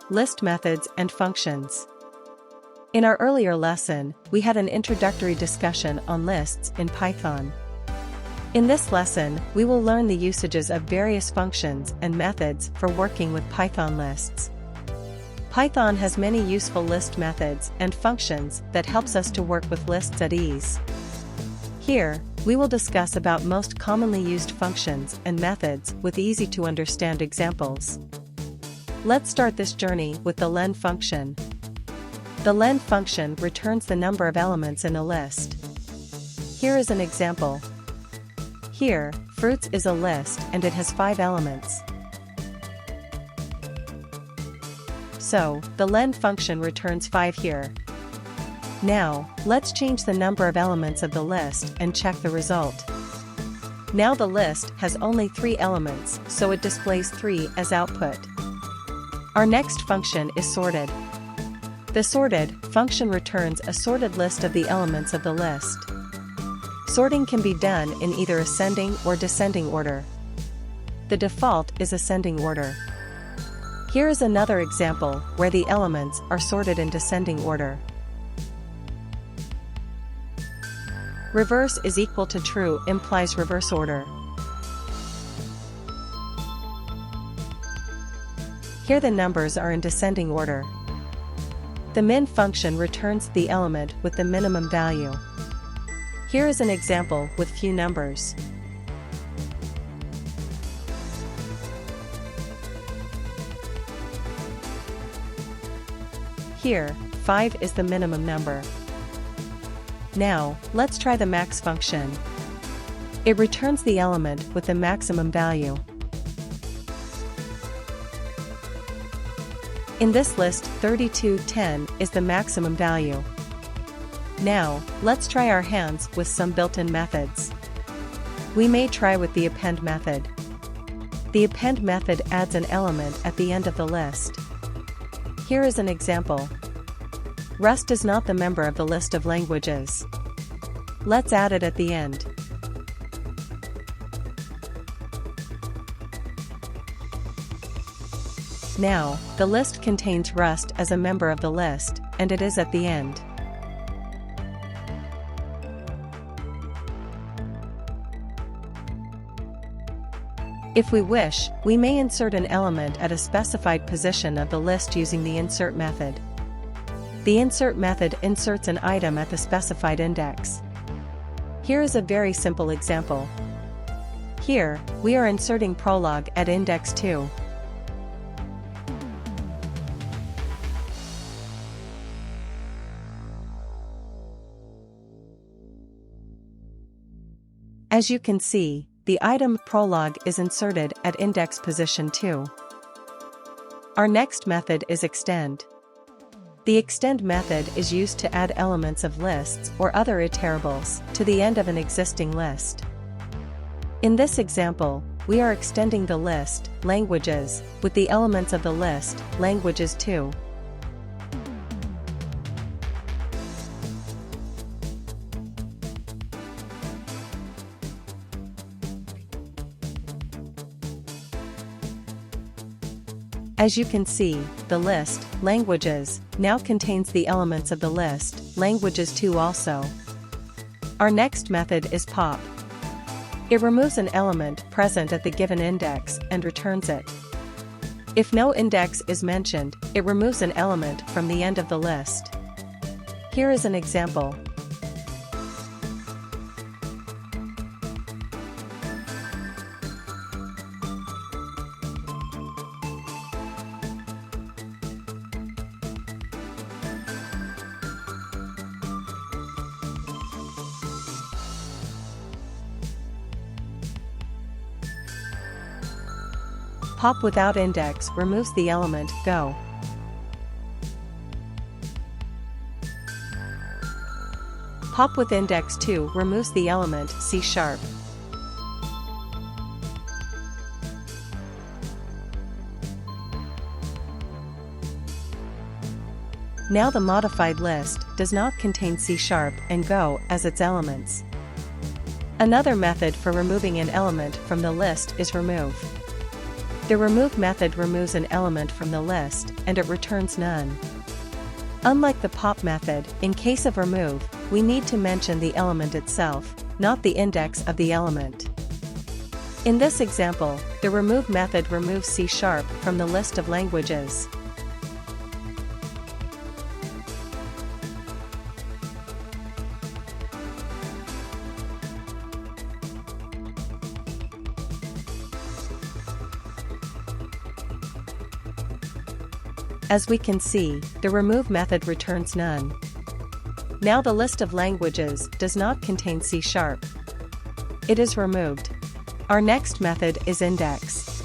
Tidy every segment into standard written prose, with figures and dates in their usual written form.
list methods and functions. In our earlier lesson, we had an introductory discussion on lists in Python. In this lesson, we will learn the usages of various functions and methods for working with Python lists. Python has many useful list methods and functions that helps us to work with lists at ease. Here, we will discuss about most commonly used functions and methods with easy-to-understand examples. Let's start this journey with the len function. The len function returns the number of elements in a list. Here is an example. Here, fruits is a list and it has 5 elements. So, the len function returns 5 here. Now, let's change the number of elements of the list and check the result. Now the list has only 3 elements, so it displays 3 as output. Our next function is sorted. The sorted function returns a sorted list of the elements of the list. Sorting can be done in either ascending or descending order. The default is ascending order. Here is another example where the elements are sorted in descending order. Reverse is equal to true implies reverse order. Here the numbers are in descending order. The min function returns the element with the minimum value. Here is an example with few numbers. Here, 5 is the minimum number. Now, let's try the max function. It returns the element with the maximum value. In this list, 3210 is the maximum value. Now, let's try our hands with some built-in methods. We may try with the append method. The append method adds an element at the end of the list. Here is an example. Rust is not the member of the list of languages. Let's add it at the end. Now, the list contains Rust as a member of the list, and it is at the end. If we wish, we may insert an element at a specified position of the list using the insert method. The insert method inserts an item at the specified index. Here is a very simple example. Here, we are inserting prologue at index 2. As you can see, the item prologue is inserted at index position 2. Our next method is extend. The extend method is used to add elements of lists or other iterables to the end of an existing list. In this example, we are extending the list, languages, with the elements of the list, languages too. As you can see, the list, languages, now contains the elements of the list, languages too also. Our next method is pop. It removes an element present at the given index and returns it. If no index is mentioned, it removes an element from the end of the list. Here is an example. Pop without index removes the element Go. Pop with index 2 removes the element C#. Now the modified list does not contain C# and Go as its elements. Another method for removing an element from the list is remove. The remove method removes an element from the list and it returns none. Unlike the pop method, in case of remove, we need to mention the element itself, not the index of the element. In this example, the remove method removes C# from the list of languages. As we can see, the remove method returns none. Now the list of languages does not contain C#. It is removed. Our next method is index.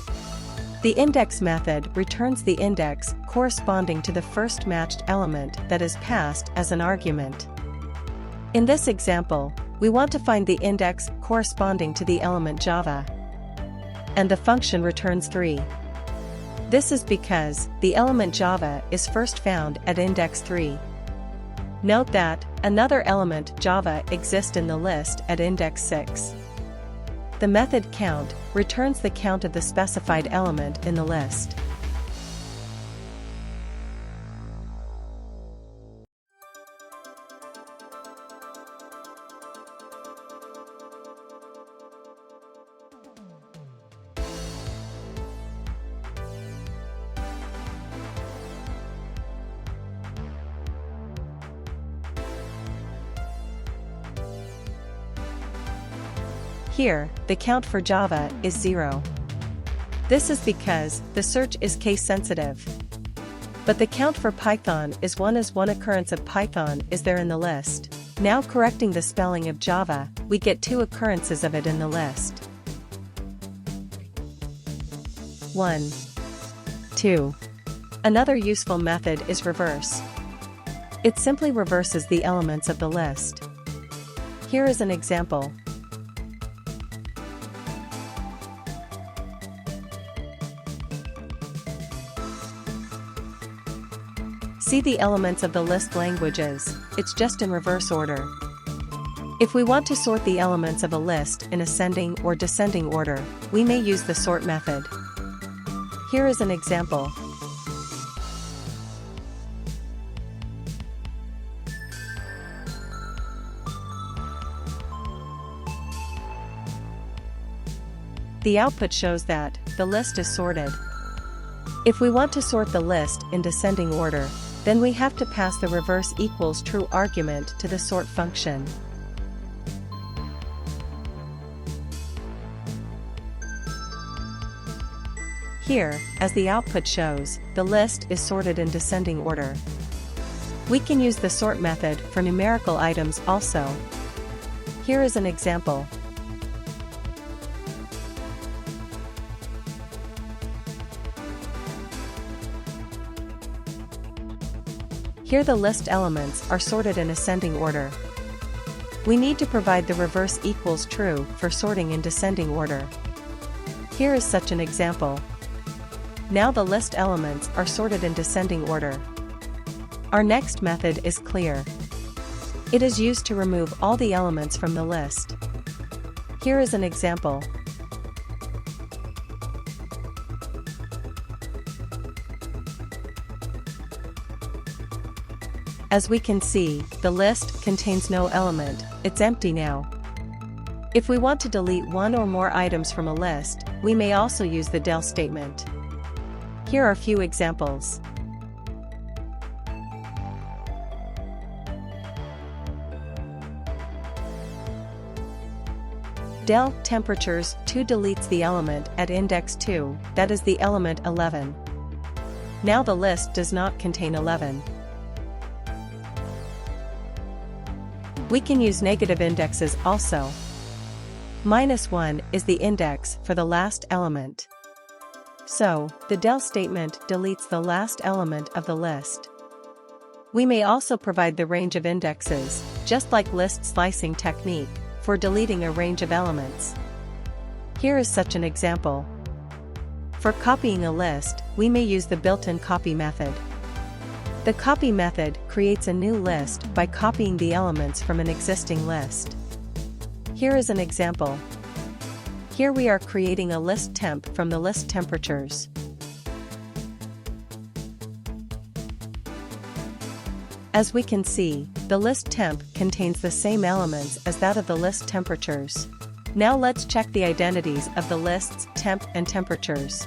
The index method returns the index corresponding to the first matched element that is passed as an argument. In this example, we want to find the index corresponding to the element Java. And the function returns 3. This is because the element Java is first found at index 3. Note that another element Java exists in the list at index 6. The method count returns the count of the specified element in the list. Here, the count for Java is 0. This is because the search is case-sensitive. But the count for Python is 1 as one occurrence of Python is there in the list. Now correcting the spelling of Java, we get 2 occurrences of it in the list. 1. 2. Another useful method is reverse. It simply reverses the elements of the list. Here is an example. See the elements of the list languages, it's just in reverse order. If we want to sort the elements of a list in ascending or descending order, we may use the sort method. Here is an example. The output shows that the list is sorted. If we want to sort the list in descending order, then we have to pass the reverse equals true argument to the sort function. Here, as the output shows, the list is sorted in descending order. We can use the sort method for numerical items also. Here is an example. Here the list elements are sorted in ascending order. We need to provide the reverse equals true for sorting in descending order. Here is such an example. Now the list elements are sorted in descending order. Our next method is clear. It is used to remove all the elements from the list. Here is an example. As we can see, the list contains no element, it's empty now. If we want to delete one or more items from a list, we may also use the del statement. Here are a few examples. Del temperatures 2 deletes the element at index 2, that is the element 11. Now the list does not contain 11. We can use negative indexes also. -1 is the index for the last element. So, the del statement deletes the last element of the list. We may also provide the range of indexes, just like list slicing technique, for deleting a range of elements. Here is such an example. For copying a list, we may use the built-in copy method. The copy method creates a new list by copying the elements from an existing list. Here is an example. Here we are creating a list temp from the list temperatures. As we can see, the list temp contains the same elements as that of the list temperatures. Now let's check the identities of the lists temp and temperatures.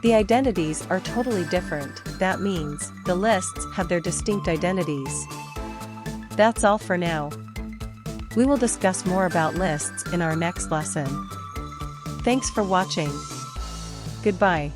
The identities are totally different. That means the lists have their distinct identities. That's all for now. We will discuss more about lists in our next lesson. Thanks for watching. Goodbye.